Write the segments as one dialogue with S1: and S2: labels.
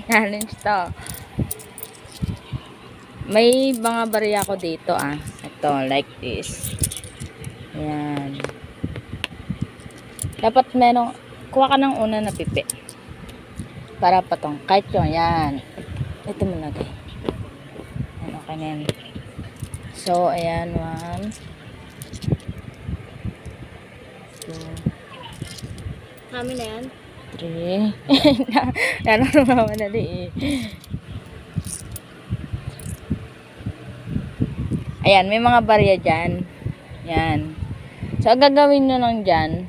S1: Challenge to. May mga barya ko dito Ito, like this. Ayan. Dapat merong, kuha ka ng una na pipi. Para patong. Kahit yun, yan. Ito mo lagay. Ayan, okay na yan. So, ayan, 1, 2,
S2: Kami na yan.
S1: 3. Yan ang mamadali Ayan, may mga barya dyan. Yan. So, ang gagawin nyo lang dyan,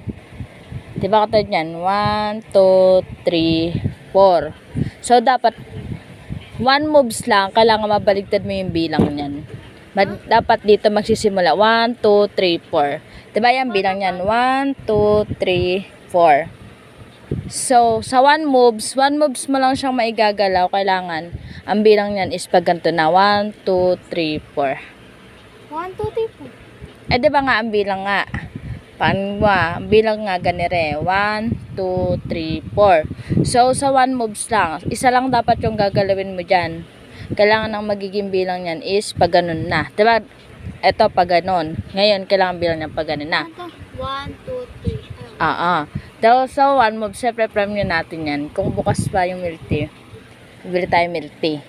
S1: diba katulad yan? 1, 2, 3, 4. So, dapat 1 moves lang, kailangan mabaligtad mo yung bilang nyan. Dapat dito magsisimula. 1, 2, 3, 4. Diba yan bilang nyan? 1, 2, 3, 4. So, sa 1 moves mo lang siyang maigagalaw. Kailangan, ang bilang nyan is pag ganito na. 1, 2, 3, 4.
S2: 1, 2, 3, 4.
S1: Diba nga ang bilang nga? Paano ba? Bilang nga ganire. 1, 2, 3, 4. So, sa 1 moves lang. Isa lang dapat yung gagalawin mo dyan. Kailangan ang magiging bilang nyan is pag ganun na. Diba? Ito pag ganun. Ngayon, kailangan bilang nyan pag ganun na.
S2: 1, 2, 3.
S1: Dahil sa 1 move, syempre premyo natin yan. Kung bukas pa yung milk tea, bili tayo milk tea.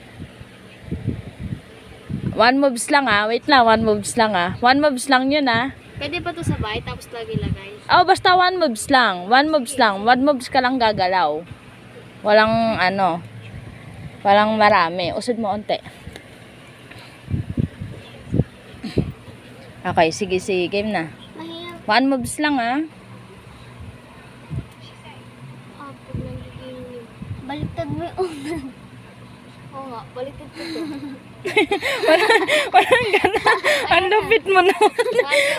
S1: 1 moves lang Wait lang, 1 moves lang 1 moves lang yun
S2: Pwede pa to sabay, tapos lagay-lagay.
S1: Basta 1 moves lang. 1 moves lang. 1 moves ka lang gagalaw. Walang walang marami. Usod mo onte. Okay, sige, game na.
S2: Mahirap.
S1: 1 moves lang
S2: Pag nagiging baliktad mo yung una. Oo nga, baliktad ko to.
S1: Walang ganon. Ang lupit mo naman.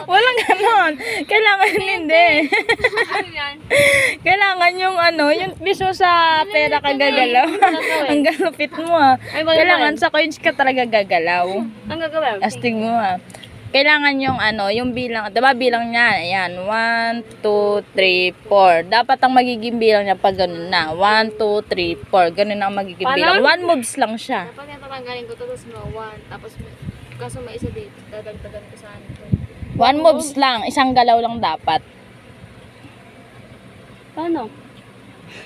S1: Walang ganon. Kailangan hindi.
S2: Ano yan?
S1: Kailangan yung yung piso sa pera ka gagalaw. Ang galupit mo Kailangan sa coins ka talaga gagalaw.
S2: Ang gagawin?
S1: Astig mo Kailangan yung yung bilang, diba bilang niya, ayan, 1, 2, 3, 4. Dapat ang magiging bilang niya pag ganun na. 1, 2, 3, 4. Ganun ang magiging bilang. 1 moves lang siya.
S2: Dapat yung tatanggalin ko to, tapos mga 1. Tapos, kaso may isa dito, dadagdagan ko sa
S1: 1 moves lang. Isang galaw lang dapat.
S2: Paano?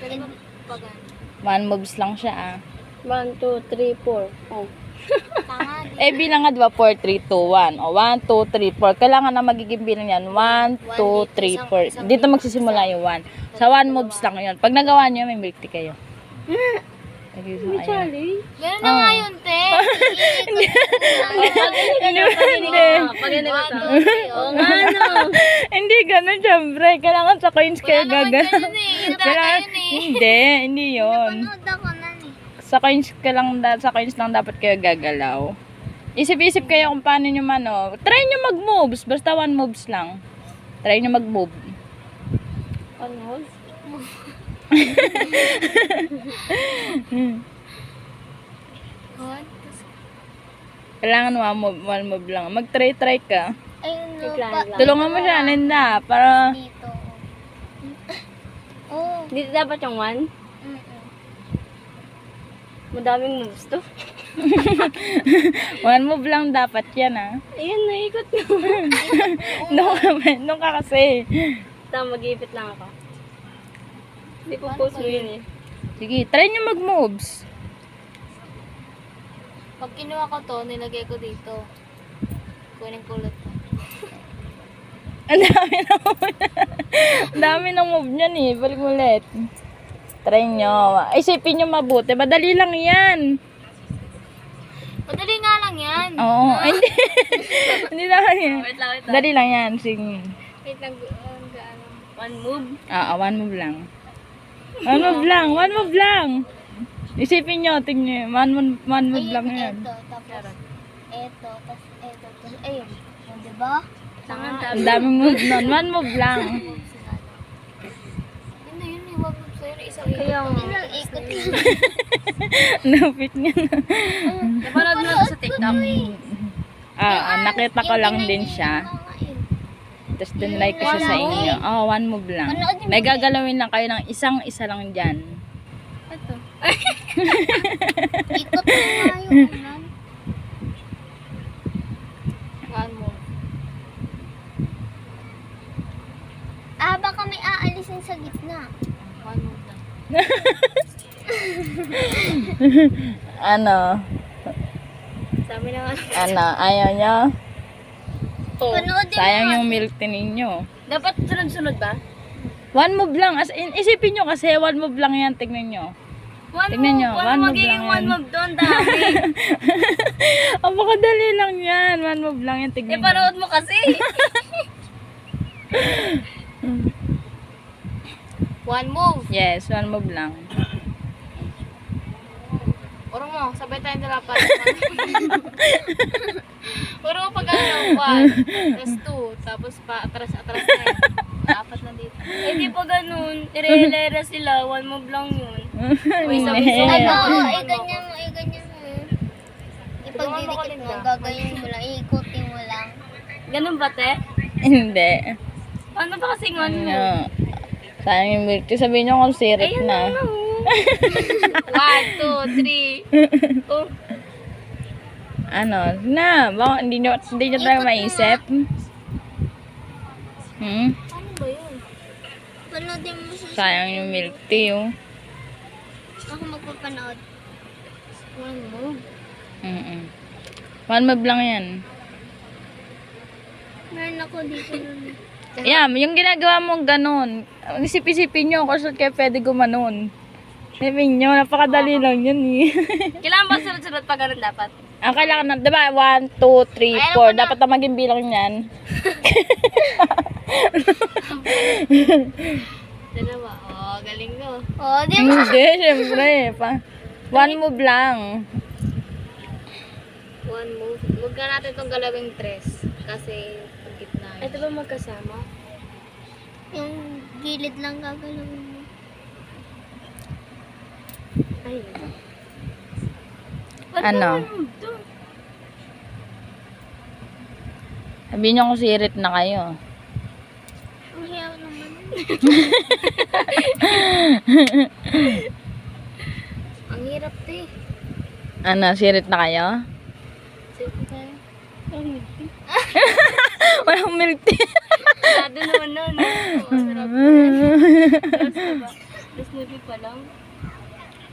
S2: Pwede ba pagan?
S1: 1 moves lang siya
S2: 1, 2, 3, 4. Oh. Tanga.
S1: Bilang nga diba 4, 3, 2, 1. 1, 2, 3, 4. Kailangan na magiging bilang yan. 1, 2, 3, 4. Dito magsisimula yung 1. Sa 1 moves lang yun. Pag nagawa nyo, may milk tea kayo.
S2: Charlie? Meron na nga yun, te.
S1: Hindi.
S2: Oo nga, no.
S1: Hindi ganun, syempre. Kailangan sa coins kayo
S2: Wala naman
S1: gagalaw.
S2: ganun Kailangan yun
S1: Hindi yun.
S2: Napanood ako na
S1: Sa coins lang dapat kayo gagalaw. Isip-isip kayo kung paano nyo try nyo mag-moves. Basta 1 moves lang. Try nyo mag-move.
S2: Ano?
S1: Kailangan 1 move lang. Mag-try ka.
S2: Ayun,
S1: Tulungan mo siya, Linda. Para
S2: dito. Oh. Dito dapat yung 1? Madaming moves to.
S1: 1 move lang dapat yan
S2: Ayan, naikot na.
S1: Doon ka kasi.
S2: Tama, mag-iipit lang ako. Hindi ko post mo yun
S1: Sige, try nyo mag-moves.
S2: Pag kinuha ko to, nilagay ko dito. Kunin kulot ko.
S1: Ang dami ng move. Ang dami ng move niyan Balik mo ulit. Try nyo. Isipin nyo mabuti. Madali lang yan.
S2: Madali nga lang yan.
S1: Oo. Hindi. Hindi lang yan.
S2: Wait lang.
S1: Dali lang yan. Sige.
S2: Wait lang. 1 move.
S1: 1 move lang. 1 move lang. 1 move lang. Isipin nyo. Tingnan nyo. 1 move lang yan.
S2: Ito, tapos ito, tapos ito, tapos ayun. Diba?
S1: Ang daming move nun. 1 move lang.
S2: Yun, wag mo sa'yo na isang kaya ilang ikot lang.
S1: Napit niya na.
S2: Napanood mo na sa TikTok.
S1: Nakita ko lang din siya. Tapos dinlike ko siya sa inyo. 1 move lang. May gagalawin lang kayo ng isa lang dyan.
S2: Ito. Ikot na nga yung unan.
S1: One move.
S2: Ah, baka may aalisin sa gitna.
S1: One move lang. Ano?
S2: Sabi na nga.
S1: Ano? Ayaw nyo?
S2: Panoodin
S1: Sayang
S2: mo.
S1: yung milk tea ninyo.
S2: Dapat sunod-sunod ba?
S1: One move lang. As in, isipin nyo kasi one move lang yan. Tignan nyo. Tignan nyo. One move lang yan.
S2: doon, dami.
S1: Ang makadali lang yan. One move lang yan. Tignan nyo.
S2: Ipanood mo kasi. One move.
S1: Yes, one move lang.
S2: Urong mo, sabay tayong dalapan. Urong mo pag ano, 1, tapos 2, tapos pa atras-atras na yun. Apat na dito. Eh di pa ganun, ire-hilera sila, one move lang yun. Uy, sabi-sabi. Ay, oo, ganyan mo, ganyan mo. Ipagdidikit mo, gagayin mo lang, iikutin mo lang. Ganun ba, te?
S1: Hindi.
S2: Ano ba kasing one move?
S1: Ano? Sayang yung milk tea. Sabihin nyo kung sirit
S2: Ayun
S1: na.
S2: na. 1, 2, 3. Oh.
S1: Ano? Na, baka hindi nyo tayo maisip. Hmm?
S2: Ano ba yun? Panoodin mo siya.
S1: Sayang yung milk tea, oh.
S2: Ako magpapanood. One move.
S1: One move lang yan.
S2: Meron ako dito nun.
S1: Yeah, yung ginagawa mong ganun. Isip-isipin nyo kung saan kayo pwede gumanon. Isipin nyo, napakadali lang yun eh.
S2: Kailangan ba sunod-sunod pa ganun dapat?
S1: Ang kailangan na, diba? 1, 2, 3, 4. Dapat na maging bilang yan.
S2: Dalawa. Oh, galing ko. Oh, di ba?
S1: Hindi, syempre. One move lang.
S2: One move. Huwag na natin itong galawing tres. Kasi pag gitna. Ito ba magkasama? Yung gilid lang gagalawin mo. Ay.
S1: Ano? Sabihin nyo kung sirit na kayo.
S2: Ang hiyaw naman. Ang hirap to eh.
S1: Ano, sirit na kayo?
S2: Sige tayo.
S1: Walang milk tea.
S2: Lado naman na. Ang sarap. Tapos nabi pa lang.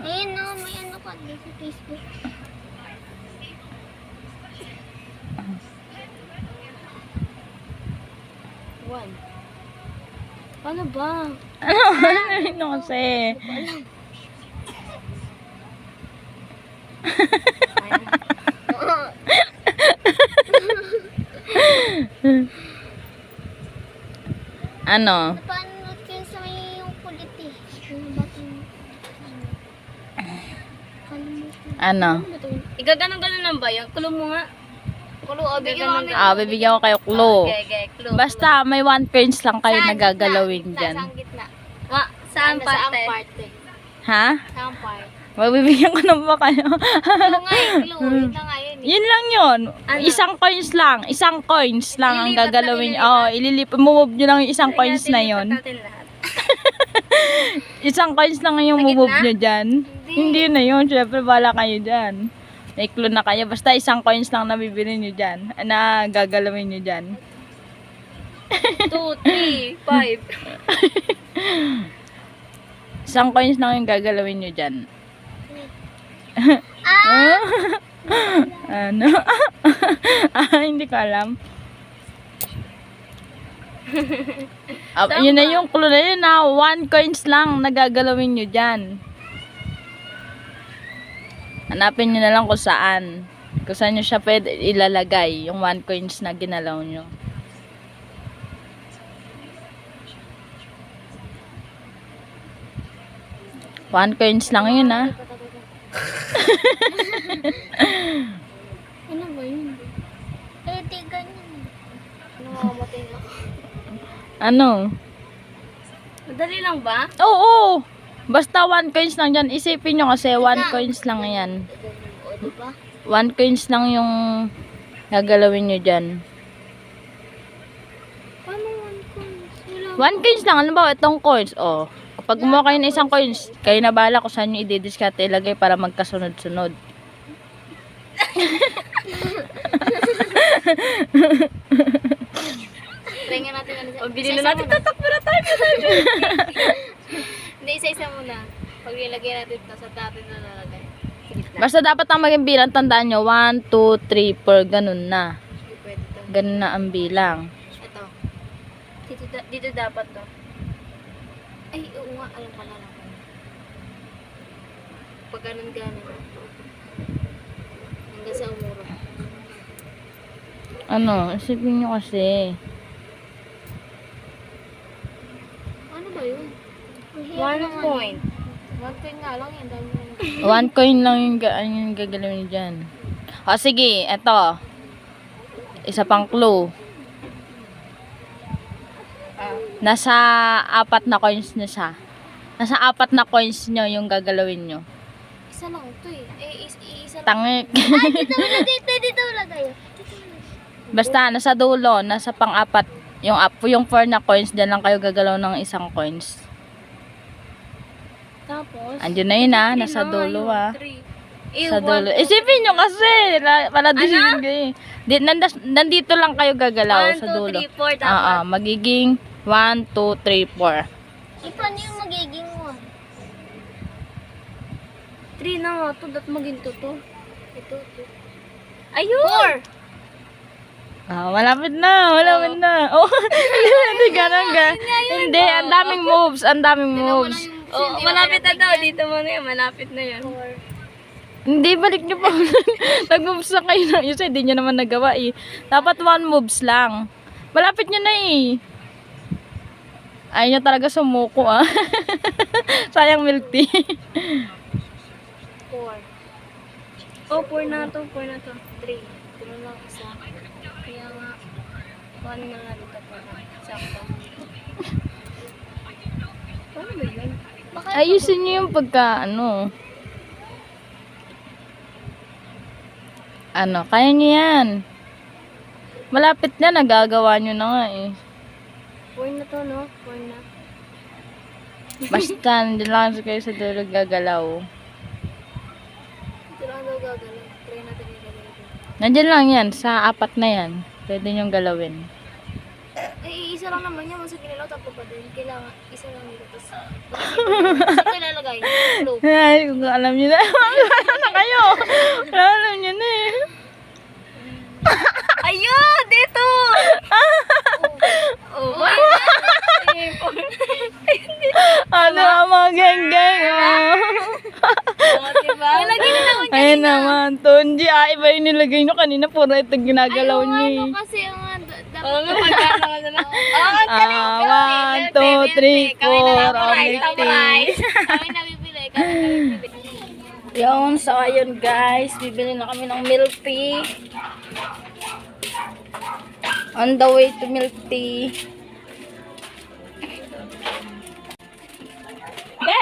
S2: Ayun no, may ano ka din sa Facebook. One. Paano ba?
S1: Ano kasi? Ano?
S2: Napanood kayo sa may yung kulit eh. Yung bakit
S1: Ano?
S2: Igaganon-ganon lang ba yan? Kulo mo nga. Kulo, o bigyan mo
S1: Ah, bibigyan ko kayo clue.
S2: Okay, clue.
S1: Basta may one coins lang kayo nagagalawin dyan.
S2: Saan gitna? Saan parte?
S1: Ha?
S2: Saan part?
S1: Mabibigyan ko na ba kayo?
S2: Clue nga eh, clue. Yun na nga yun eh.
S1: Yun lang yun.
S2: Ano?
S1: Isang coins lang. Isang coins lang ang
S2: Ililipat
S1: gagalawin.
S2: lang,
S1: Oo, ililipat. Move nyo lang yung isang coins na yun.
S2: Natin lahat.
S1: Isang coins lang yung
S2: Sa
S1: move
S2: gitna?
S1: nyo dyan. Hindi na yun. Siyempre, bala kayo dyan. May clue na kayo. Basta isang coins lang na bibili nyo dyan. Na gagalawin nyo dyan.
S2: 2, 3, 5.
S1: Isang coins lang yung gagalawin nyo dyan. Ano? Hindi ko alam. Yun na yung clue na yun na. One coins lang nagagalawin nyo dyan. Hanapin nyo na lang kung saan. Kung saan nyo siya pwede ilalagay. Yung one coins na ginalaw nyo. One coins lang yun ah.
S2: Ano ba yun? Eh, di ganyan. Ano mamamatay na?
S1: Ano?
S2: Madali lang ba?
S1: Oo! Basta one coins lang dyan. Isipin nyo kasi one coins lang yan.
S2: O, diba?
S1: One coins lang yung gagalawin nyo dyan.
S2: Paano one coins? Wala.
S1: One coins lang. Alam ba, itong coins. Oh, pag kumuha kayo ng isang coins, kayo na bahala kung saan nyo i-discard ilagay para magkasunod-sunod.
S2: Try nga natin ano.
S3: Pabili na natin, tatakbo na tayo.
S2: Hindi, isa-isa muna. Pag nilagay natin ito, sa natin na lalagay.
S1: Basta dapat ang maging bilang, tandaan nyo, 1, 2, 3, 4, ganun na.
S2: Hindi pwede ito.
S1: Ganun na ang bilang.
S2: Ito. Dito dapat to. Ay, oo nga. Alam ko na lang. Pag ganun-ganun. Hanggang sa umuro.
S1: Ano, isipin nyo kasi.
S2: Ano ba yun?
S3: 1 point.
S2: 1 coin nga lang yan. Dami na.
S1: 1 coin lang yung gagalawin dyan. O sige, eto. Isa pang clue. Nasa 4 na coins na siya. Nasa 4 na coins nyo yung gagalawin nyo.
S2: Isa lang ito eh. Isa lang.
S1: Tangik.
S2: Dito lagay.
S1: Basta, nasa dulo, nasa pang-4. Yung 4 na coins, dyan lang kayo gagalaw ng isang coins.
S2: Tapos,
S1: Andiyan na yun nasa dulo Sa dulo.
S2: One,
S1: Isipin nyo kasi, para decision kayo. Nandito lang kayo gagalaw sa
S2: 2,
S1: dulo.
S2: 3, 4 dapat.
S1: Magiging 1, 2, 3, 4.
S2: Paano yung magiging 1? 3 na nga to. Dapat maging 2 to. Ito. Ayun! 4!
S1: Malapit na. Oh, hindi ganun ka. Hindi, ang daming moves.
S3: Oh, malapit na daw. Dito mo na yan. Malapit na yan.
S1: Hindi, balik nyo pa. Nag-moves na kayo na. Yung hindi nyo naman nagawa eh. Dapat 1 moves lang. Malapit nyo na eh. Ayaw nyo talaga sumuko Sayang milk tea.
S2: 4.
S3: Oh, 4 na to. 4 na to.
S2: 3. Ito na lang isa. Kaya nga, 1 na nga dito po. Sakto.
S3: Paano ba yun?
S1: Ayusin nyo yung pagka, kaya nyo yan. Malapit na, nagagawa nyo na nga eh.
S2: 4 na to, no? 4 na.
S1: Basta, hindi lang kayo sa dulo gagalaw.
S2: Ito lang daw gagalaw. Try natin yung gagawin.
S1: Nandiyan lang yan, sa 4 na yan. Pwede nyong galawin.
S2: Eh, isa lang naman yan. Masa ginalaw, tapos pa din. Kailangan, isa lang nito. Tapos, isa ko ilalagay. Blue.
S1: Ay, kung alam nyo na. Wala na kayo. Alam nyo na eh.
S3: Ayun! Dito! Oh,
S1: Ano ang mga geng-geng
S3: diba?
S2: Nilagay na ako
S1: Ayan naman, Tonji. Iba yung nilagay nyo kanina. Puro ito ginagalaw nyo eh.
S2: Ano kasi yung dapat.
S3: Oo nga, pagkano ka na. Oh,
S1: 1, 2, 3, 4.
S2: Kami nabibili. Kami nabibili.
S1: Yun, so ayun guys. Bibili na kami ng milk tea. On the way to milk tea.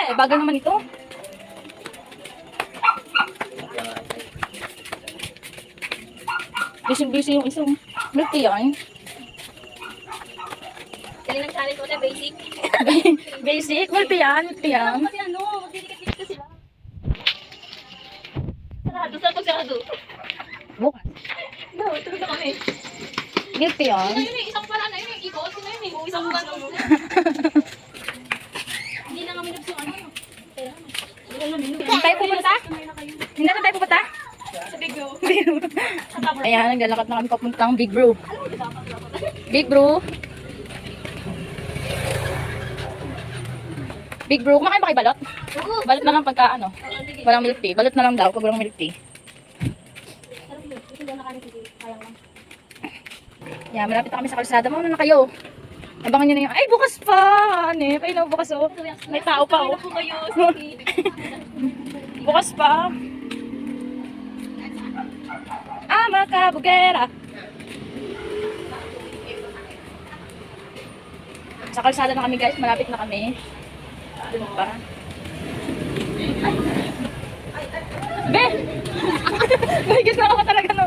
S1: Bagal naman ito. Busy-busy yung isang milk tea yan.
S3: Galing ng challenge ko na basic.
S1: Basic, milk tea yan.
S3: Kasi magdidikit-dikit ka sila. Sarado, saan pagsarado?
S1: Bukas.
S3: No, tulog na kami.
S1: Milk tea yan.
S3: Yun yung isang pala na yun, yung ikot, sino yun yung isang buwan mo. Hindi na kami nagsuano.
S1: Hindi tayo pupunta? Hindi na tayo pupunta?
S3: Sa Bigyo.
S1: Ayan, naglalakad na kami papuntang Big Bro. Big Bro. Big Bro, kumakain ba kayo balot? Balot na lang pagka walang milk tea. Balot na lang daw pag walang milk tea. Yan, malapit na kami sa kalsada. Mauna na kayo. Abangan nyo na yung, ay bukas pa! Kayo na bukas oh. May tao pa oh. Bukas pa. Makabugera. Sa kalsada na kami guys, malapit na kami. Dun pa. Be! May gitna ka pa talaga no.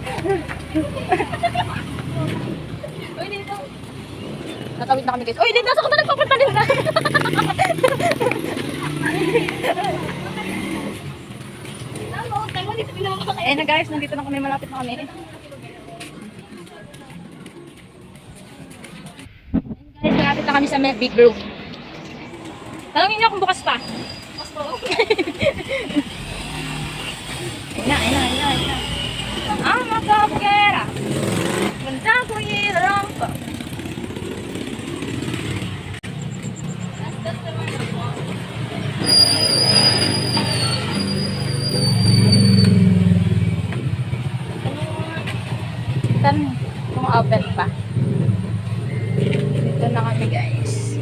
S1: Uy, dito. Natawid na kami guys. Uy, dito. Saan ka na nagpapunta din na? Eh na guys, nandito na kami, malapit na kami. Guys, malapit na kami sa may big room. Talangin niyo kung bukas pa. Ayun na. Ang makapkera. Ganda ko hirang pa. Tanong kung open pa. Dito na kami guys.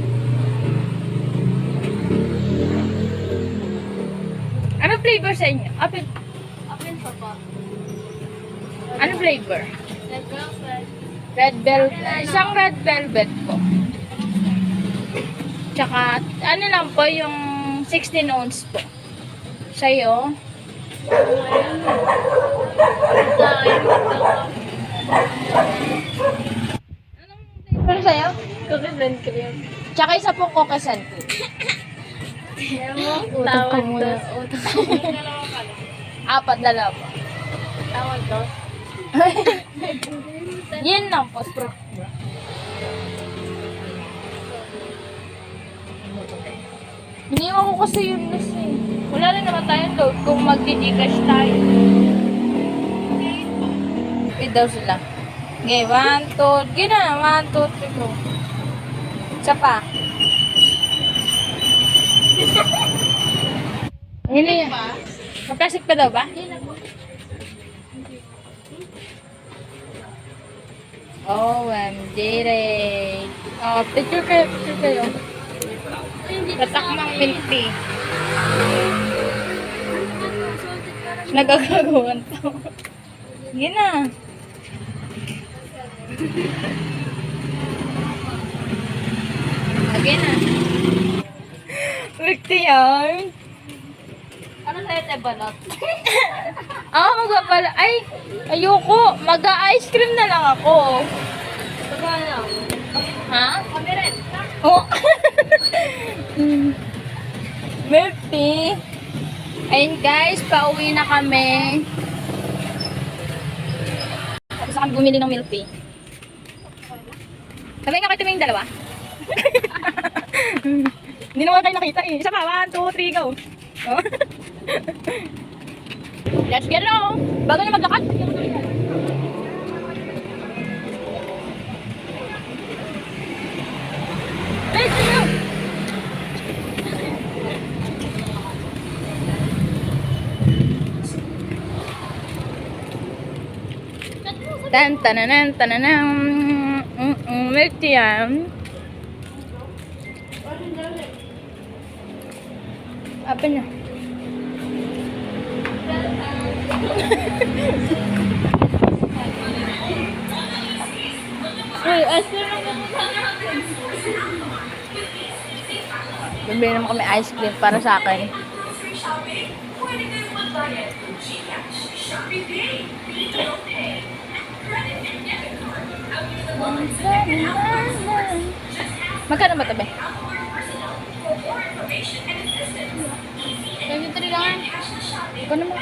S1: Ano flavor sa inyo? Open.
S2: Open pa po.
S1: Ano flavor?
S2: Red velvet.
S1: Red velvet. Isang red velvet po. Tsaka, ano lang po, yung 16 ounce po. Sa'yo? Anong flavor sa'yo?
S2: Cookies and cream.
S1: Tsaka isa pong kokasan po. Utang ka muna. Apat, dalawa po.
S2: Tawag to.
S1: Yan lang po. Iniwan ko kasi yun kasi. Wala rin naman tayong load kung mag-i-cash tayo. Wait daw sila. Okay, 1, 2, gina, 1, 2, 3, go. Isa pa. Hindi yan. Maplastic pa daw ba? OMG rin. Oh, picture kayo. Tatakmang milk tea. Nagagagawan to. Sige na. Again na. Milk tea yan.
S2: Ano sa'yo, te, balot?
S1: Magpapala. Ay, ayoko. Mag-ice cream na lang ako.
S2: Pagkano?
S1: Ha?
S2: Kami rin.
S1: Oh. Milk tea. Ayun guys, pauwi na kami. Tapos kami bumili ng milk tea. Sabay nga kayo yung dalawa. Hindi naman kayo nakita eh. Isa pa, 1, 2, 3, go. Oh. Let's get along. Bago na maglakad. Let's go. Tan-tananan. Milk tea yan. Apa na? Uy, ice cream naman. Bibili naman kami ice cream para sa akin. Magkano ba ito, be?
S2: 23 lang.
S1: Ikaw naman.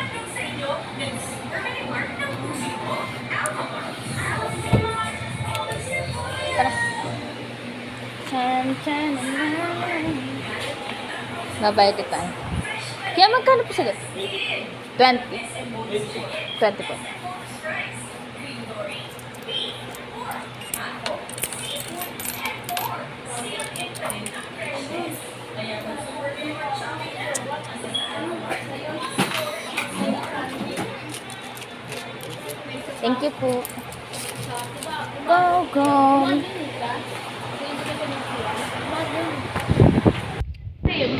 S1: Tara. Babayad kita. Kaya magkano po sila? 20. 20 po. Thank you po. Go.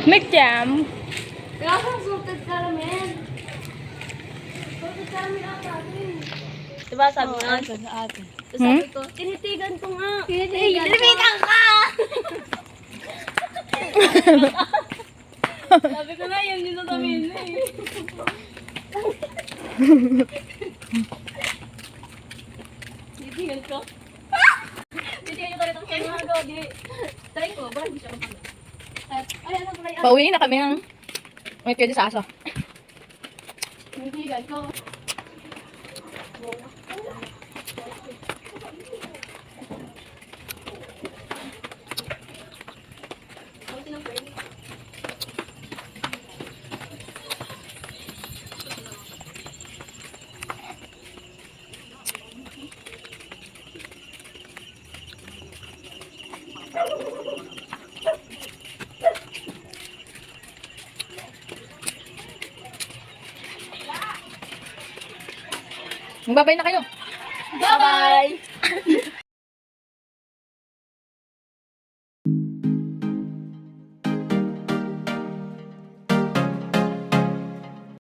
S1: Make jam.
S2: Kaya ka, salted caramel. Salted caramel ata rin.
S3: Diba sabi nga?
S2: Sa ate.
S3: Tapos sabi ko, tinitigan ko nga.
S2: Tinitigan ka!
S3: Sabi ko na, yan din sasabihin na eh. Tinitigan ko. Tinitigan ko rin ang kanya. Try ko, ba hindi siya kapag.
S1: Pauwi na kami ng may pwede sa aso. Magbabay na kayo.
S2: Bye-bye!